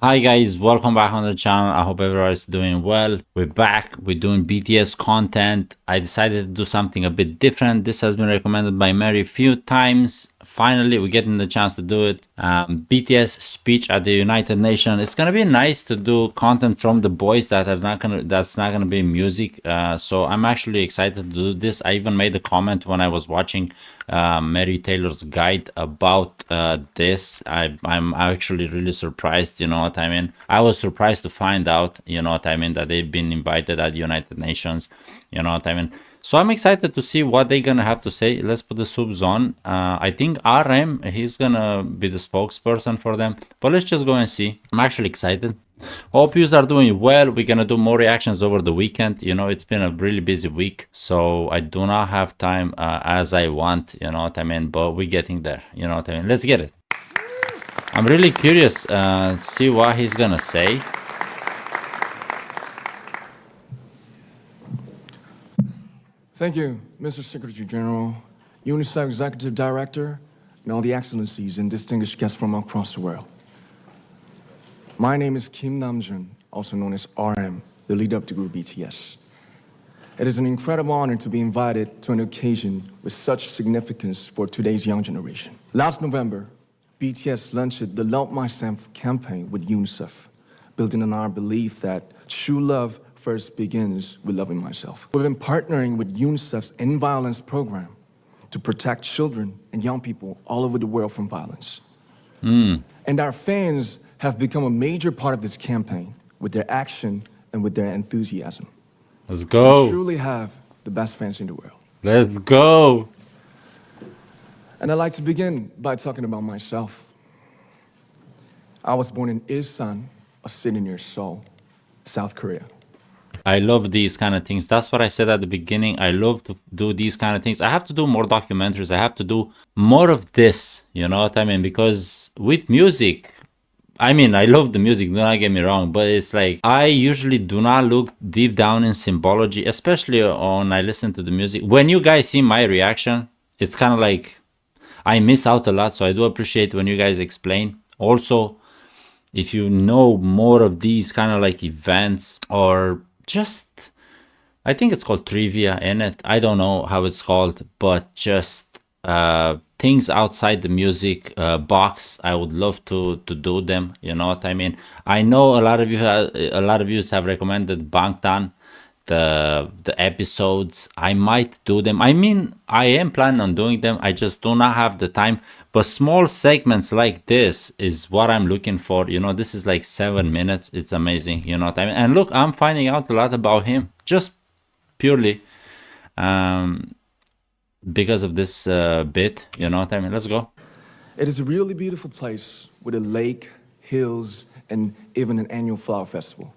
Hi guys, welcome back on the channel. I hope everyone is doing well. We're back. We're doing BTS content. I decided to do something a bit different. This has been recommended by Mary a few times. Finally, we're getting the chance to do it. BTS speech at the United Nations. It's gonna be nice to do content from the boys that's not gonna be music. So I'm actually excited to do this. I even made a comment when I was watching Mary Taylor's guide about this. I'm actually really surprised, you know what I mean? I was surprised to find out, you know what I mean, that they've been invited at United Nations, you know what I mean? So I'm excited to see what they're gonna have to say. Let's put the subs on. I think RM, he's gonna be the spokesperson for them, but let's just go and see. I'm actually excited. Hope you are doing well. We're gonna do more reactions over the weekend. You know, it's been a really busy week, so I do not have time as I want, you know what I mean, but we're getting there, you know what I mean. Let's get it. I'm really curious, see what he's gonna say. Thank you, Mr. Secretary General, UNICEF Executive Director, and all the excellencies and distinguished guests from across the world. My name is Kim Namjoon, also known as RM, the leader of the group BTS. It is an incredible honor to be invited to an occasion with such significance for today's young generation. Last November, BTS launched the Love Myself campaign with UNICEF, building on our belief that true love first begins with loving myself. We've been partnering with UNICEF's End Violence program to protect children and young people all over the world from violence. And our fans have become a major part of this campaign with their action and with their enthusiasm. Let's go. We truly have the best fans in the world. Let's go. And I'd like to begin by talking about myself. I was born in Ilsan, a city near Seoul, South Korea. I love these kind of things. That's what I said at the beginning. I love to do these kind of things. I have to do more documentaries. I have to do more of this, you know what I mean? Because with music, I mean, I love the music, do not get me wrong, but it's like I usually do not look deep down in symbology, especially when I listen to the music. When you guys see my reaction, it's kind of like I miss out a lot, so I do appreciate when you guys explain. Also, if you know more of these kind of like events or just, I think it's called trivia in it. I don't know how it's called, but just things outside the music box. I would love to do them. You know what I mean? I know a lot of you have recommended Bangtan, the episodes. I might do them. I mean, I am planning on doing them. I just do not have the time. But small segments like this is what I'm looking for. You know, this is like 7 minutes. It's amazing. You know what I mean? And look, I'm finding out a lot about him just purely because of this bit. You know what I mean? Let's go. It is a really beautiful place with a lake, hills, and even an annual flower festival.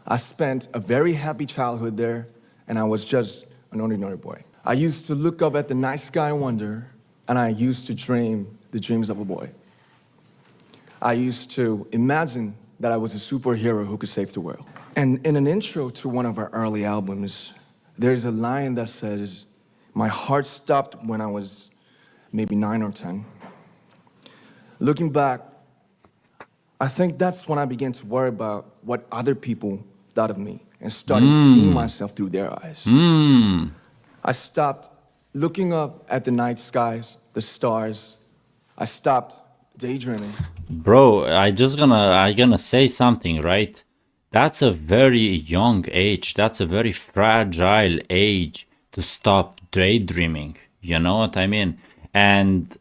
I spent a very happy childhood there, and I was just an ordinary boy. I used to look up at the night sky and wonder, and I used to dream the dreams of a boy. I used to imagine that I was a superhero who could save the world. And in an intro to one of our early albums, there's a line that says, "My heart stopped when I was maybe 9 or 10. Looking back, I think that's when I began to worry about what other people thought of me and started seeing myself through their eyes. I stopped looking up at the night skies, the stars. I stopped daydreaming. Bro, I gonna say something, right? That's a very young age. That's a very fragile age to stop daydreaming. You know what I mean? And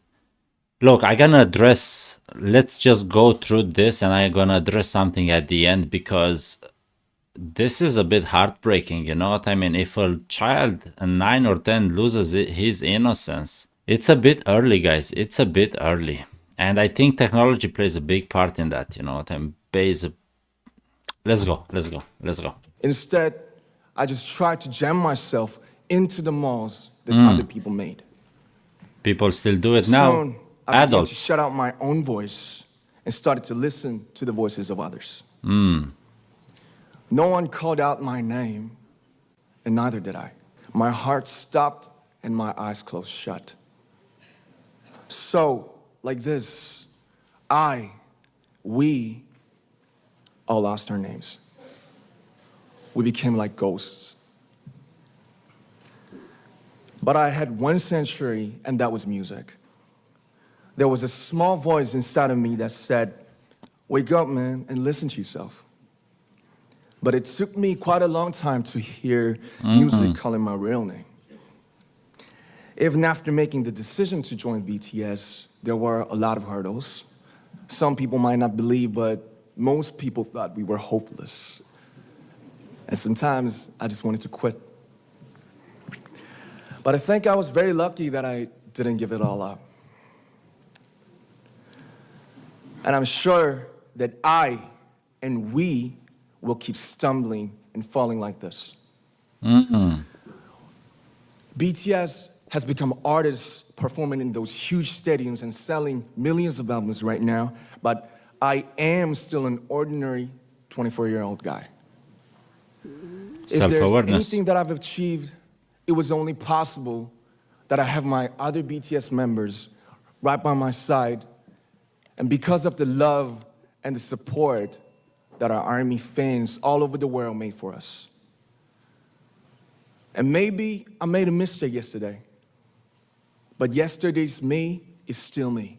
look, I'm gonna address, let's just go through this and I'm gonna address something at the end because this is a bit heartbreaking, you know what I mean? If a child, a 9 or 10, loses his innocence, it's a bit early, guys. It's a bit early. And I think technology plays a big part in that, you know what I mean? Let's go. Instead, I just tried to jam myself into the malls that other people made. People still do it now. Soon, I began to Adults. shut out my own voice and started to listen to the voices of others. No one called out my name, and neither did I. My heart stopped and my eyes closed shut. So, like this, we all lost our names. We became like ghosts. But I had one sanctuary, and that was music. There was a small voice inside of me that said, wake up, man, and listen to yourself. But it took me quite a long time to hear music calling my real name. Even after making the decision to join BTS, there were a lot of hurdles. Some people might not believe, but most people thought we were hopeless. And sometimes I just wanted to quit. But I think I was very lucky that I didn't give it all up. And I'm sure that I and we will keep stumbling and falling like this. BTS has become artists performing in those huge stadiums and selling millions of albums right now, but I am still an ordinary 24-year-old guy. If there's Self-awareness. anything that I've achieved, it was only possible that I have my other BTS members right by my side, and because of the love and the support that our ARMY fans all over the world made for us. And maybe I made a mistake yesterday, but yesterday's me is still me.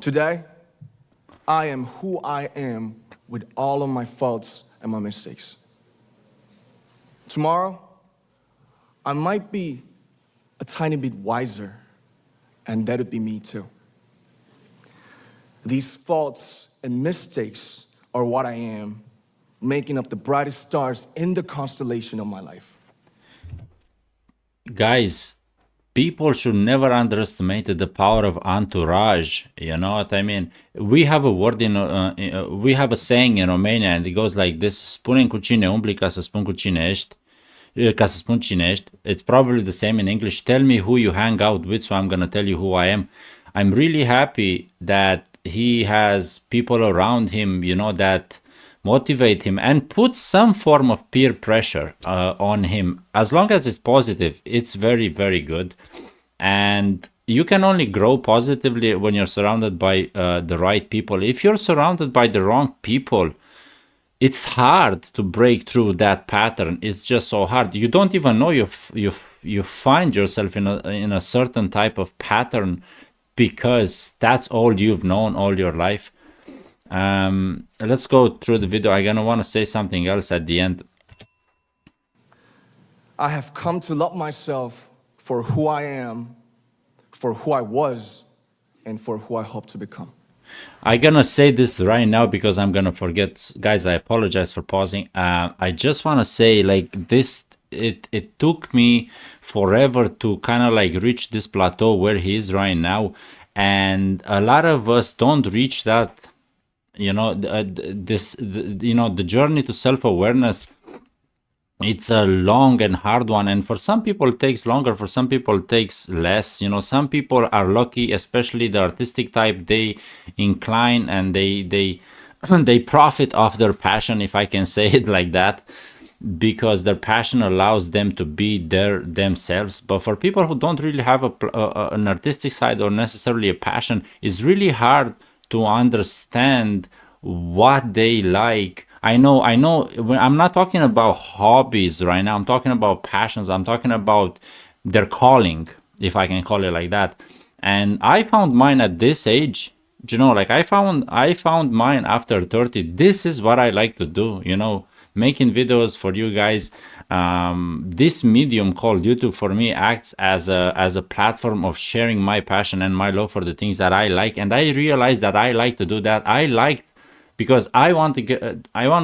Today, I am who I am with all of my faults and my mistakes. Tomorrow, I might be a tiny bit wiser, and that'd be me too. These faults and mistakes are what I am, making up the brightest stars in the constellation of my life. Guys, people should never underestimate the power of entourage. You know what I mean? We have a word we have a saying in Romania, and it goes like this: spune cu cine umbli ca să spun cu cine ești. Ca să spun cine ești. It's probably the same in English. Tell me who you hang out with, so I'm gonna tell you who I am. I'm really happy that he has people around him, you know, that motivate him and put some form of peer pressure on him. As long as it's positive, it's very, very good. And you can only grow positively when you're surrounded by the right people. If you're surrounded by the wrong people, it's hard to break through that pattern. It's just so hard. You don't even know you find yourself in a certain type of pattern because that's all you've known all your life. Let's go through the video. I'm gonna want to say something else at the end. I have come to love myself for who I am, for who I was, and for who I hope to become. I'm gonna say this right now because I'm gonna forget. Guys, I apologize for pausing. I just want to say, like, this, it took me forever to kind of like reach this plateau where he is right now, and a lot of us don't reach that. You know, the journey to self-awareness, it's a long and hard one, and for some people it takes longer, for some people it takes less. You know, some people are lucky, especially the artistic type. They incline and they profit off their passion, if I can say it like that, because their passion allows them to be themselves. But for people who don't really have an artistic side or necessarily a passion, it's really hard to understand what they like. I know, I'm not talking about hobbies right now. I'm talking about passions. I'm talking about their calling, if I can call it like that. And I found mine at this age. You know, like I found mine after 30. This is what I like to do, you know, making videos for you guys. This medium called YouTube for me acts as a platform of sharing my passion and my love for the things that I like. And I realized that I like to do that. Because I want to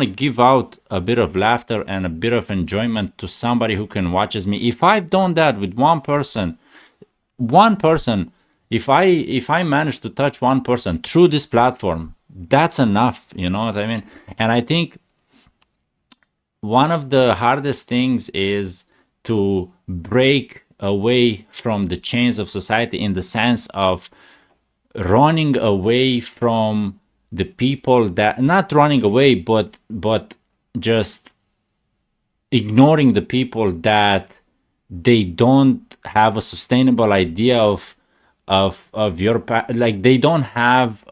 give out a bit of laughter and a bit of enjoyment to somebody who can watches me. If I've done that with one person, if I manage to touch one person through this platform, that's enough, you know what I mean? And I think one of the hardest things is to break away from the chains of society, in the sense of running away from the people that, not running away, but just ignoring the people that they don't have a sustainable idea of your, like they don't have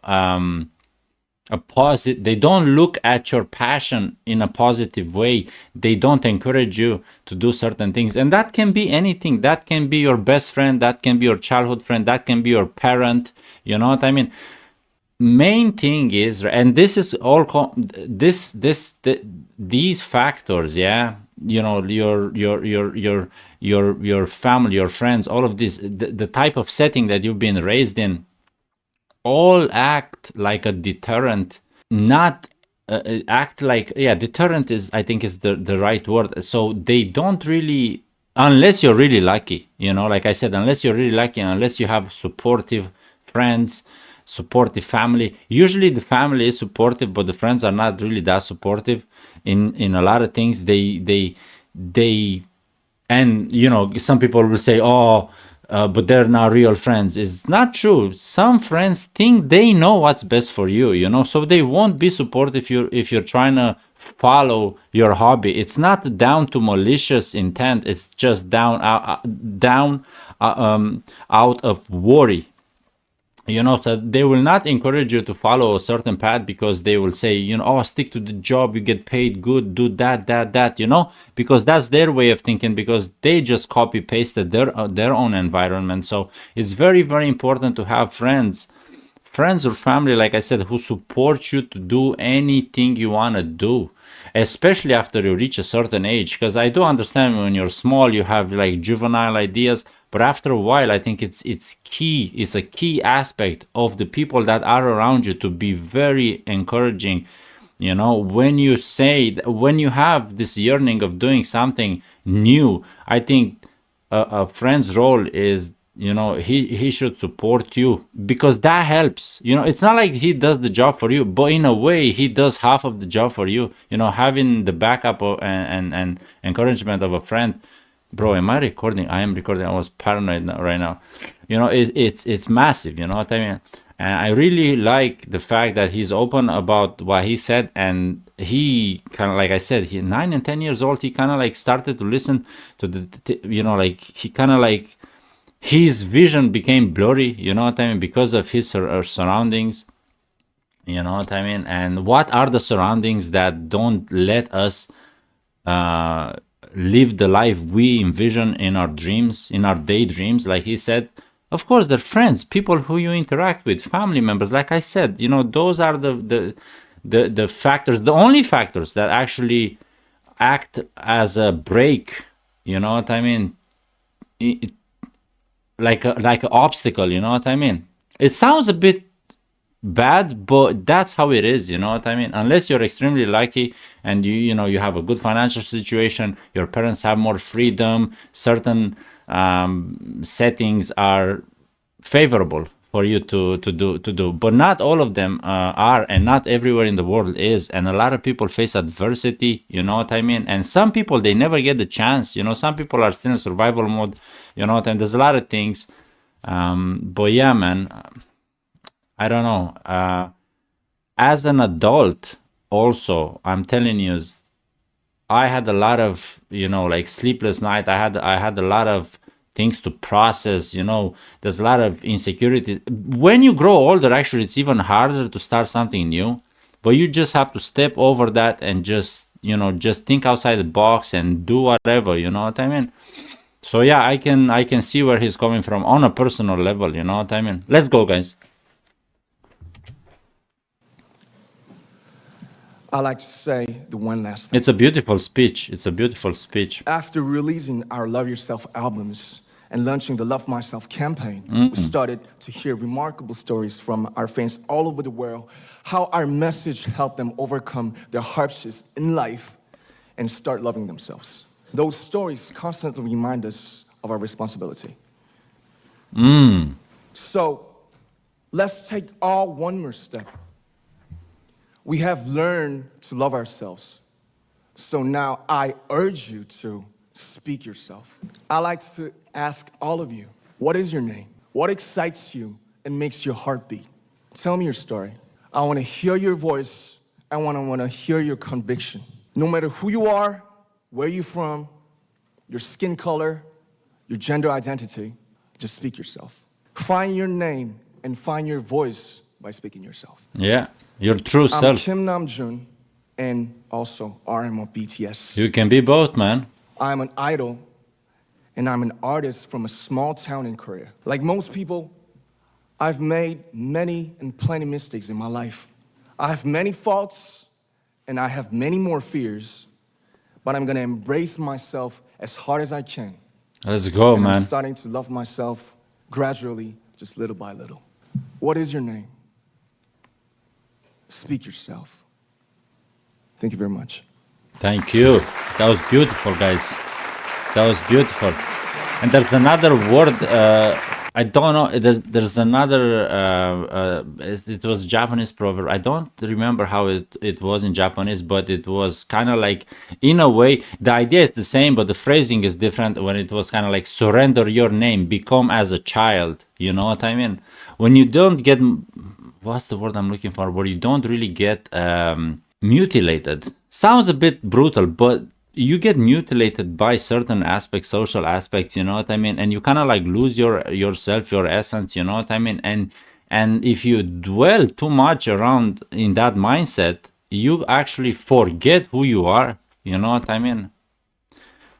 a positive, they don't look at your passion in a positive way. They don't encourage you to do certain things, and that can be anything. That can be your best friend, that can be your childhood friend, that can be your parent, you know what I mean. Main thing is, and this is all these factors, yeah, you know, your family, your friends, all of this, the type of setting that you've been raised in, all act like a deterrent. Not act like, yeah, deterrent is, I think, is the right word. So they don't really, unless you're really lucky, you know, like I said, unless you're really lucky, unless you have supportive friends, supportive family. Usually the family is supportive, but the friends are not really that supportive in a lot of things. They and you know, some people will say, oh, but they're not real friends. It's not true. Some friends think they know what's best for you, you know, so they won't be supportive if you're trying to follow your hobby. It's not down to malicious intent. It's just down out of worry, you know. So they will not encourage you to follow a certain path because they will say, you know, oh, stick to the job, you get paid good, do that, you know, because that's their way of thinking, because they just copy pasted their own environment. So it's very, very important to have friends or family, like I said, who support you to do anything you want to do, especially after you reach a certain age. Because I do understand when you're small, you have like juvenile ideas, but after a while, I think it's key. It's a key aspect of the people that are around you to be very encouraging. You know, when you say, when you have this yearning of doing something new, I think a friend's role is, you know, he should support you, because that helps. You know, it's not like he does the job for you, but in a way he does half of the job for you. You know, having the backup of, and encouragement of a friend. Bro, am I recording? I am recording. I was paranoid right now. You know, it's massive, you know what I mean. And I really like the fact that he's open about what he said, and he kind of, like I said, he 9 and 10 years old, he kind of like started to listen to you know, like he kind of like, his vision became blurry, you know what I mean, because of his surroundings, you know what I mean. And what are the surroundings that don't let us uh, live the life we envision in our dreams, in our daydreams, like he said? Of course, they're friends, people who you interact with, family members, like I said, you know, those are the factors, the only factors that actually act as a break, you know what I mean, like an obstacle, you know what I mean. It sounds a bit bad, but that's how it is, you know what I mean. Unless you're extremely lucky and you know, you have a good financial situation, your parents have more freedom, certain settings are favorable for you to do, but not all of them are, and not everywhere in the world is. And a lot of people face adversity, you know what I mean. And some people, they never get the chance, you know. Some people are still in survival mode, you know what I mean. There's a lot of things, but yeah, man, I don't know. As an adult, also, I'm telling you, I had a lot of, you know, like sleepless night. I had a lot of things to process, you know. There's a lot of insecurities. When you grow older, actually, it's even harder to start something new. But you just have to step over that and just, you know, just think outside the box and do whatever, you know what I mean? So yeah, I can see where he's coming from on a personal level, you know what I mean? Let's go, guys. I like to say the one last thing. It's a beautiful speech. It's a beautiful speech. After releasing our Love Yourself albums and launching the Love Myself campaign, we started to hear remarkable stories from our fans all over the world, how our message helped them overcome their hardships in life and start loving themselves. Those stories constantly remind us of our responsibility. So let's take all one more step. We have learned to love ourselves. So now I urge you to speak yourself. I like to ask all of you, what is your name? What excites you and makes your heart beat? Tell me your story. I want to hear your voice. I want to hear your conviction. No matter who you are, where you're from, your skin color, your gender identity, just speak yourself. Find your name and find your voice by speaking yourself. Yeah, Your true I'm self. Kim Namjoon and also RM of BTS. You can be both, man. I'm an idol and I'm an artist from a small town in Korea. Like most people, I've made many and plenty mistakes in my life. I have many faults and I have many more fears, but I'm gonna embrace myself as hard as I can. Let's go, And I'm man. starting to love myself gradually, just little by little. What is your name? Speak yourself. Thank you very much. Thank you. That was beautiful, guys. That was beautiful. And there's another word. I don't know. There's another. It was Japanese proverb. I don't remember how it was in Japanese, but it was kind of like, in a way, the idea is the same, but the phrasing is different. When it was kind of like, surrender your name, become as a child. You know what I mean? When you don't get, what's the word I'm looking for? Where you don't really get mutilated. Sounds a bit brutal, but you get mutilated by certain aspects, social aspects, you know what I mean? And you kind of like lose yourself, your essence, you know what I mean? And if you dwell too much around in that mindset, you actually forget who you are, you know what I mean?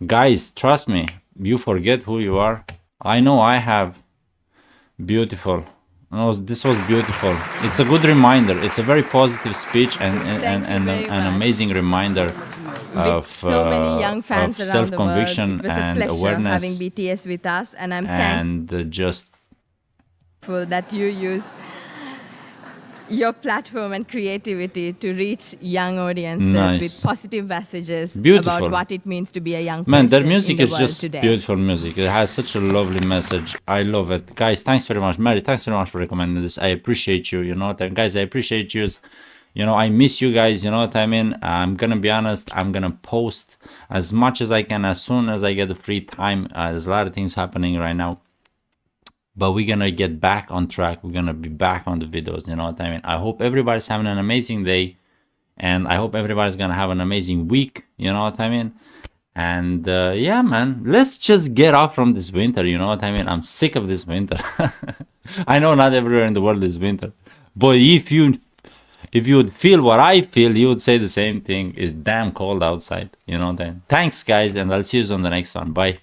Guys, trust me, you forget who you are. I know I have. Beautiful. No, this was beautiful. It's a good reminder. It's a very positive speech and an amazing reminder of so many young fans of around the world. self-conviction It was a and pleasure awareness having BTS with us, and I'm and just thankful that you use your platform and creativity to reach young audiences Nice. with positive messages Beautiful. about what it means to be a young person man, their music in the is world just today. beautiful music. It has such a lovely message. I love it. Guys, thanks very much. Mary, thanks very much for recommending this. I appreciate you. You know what I mean? Guys, I appreciate you. You know, I miss you guys. You know what I mean? I'm gonna be honest. I'm gonna post as much as I can as soon as I get the free time. There's a lot of things happening right now, but we're gonna get back on track. We're gonna be back on the videos. You know what I mean? I hope everybody's having an amazing day, and I hope everybody's gonna have an amazing week. You know what I mean? And yeah, man, let's just get off from this winter. You know what I mean? I'm sick of this winter. I know not everywhere in the world is winter, but if you would feel what I feel, you would say the same thing. It's damn cold outside. You know what I mean? Thanks, guys, and I'll see you on the next one. Bye.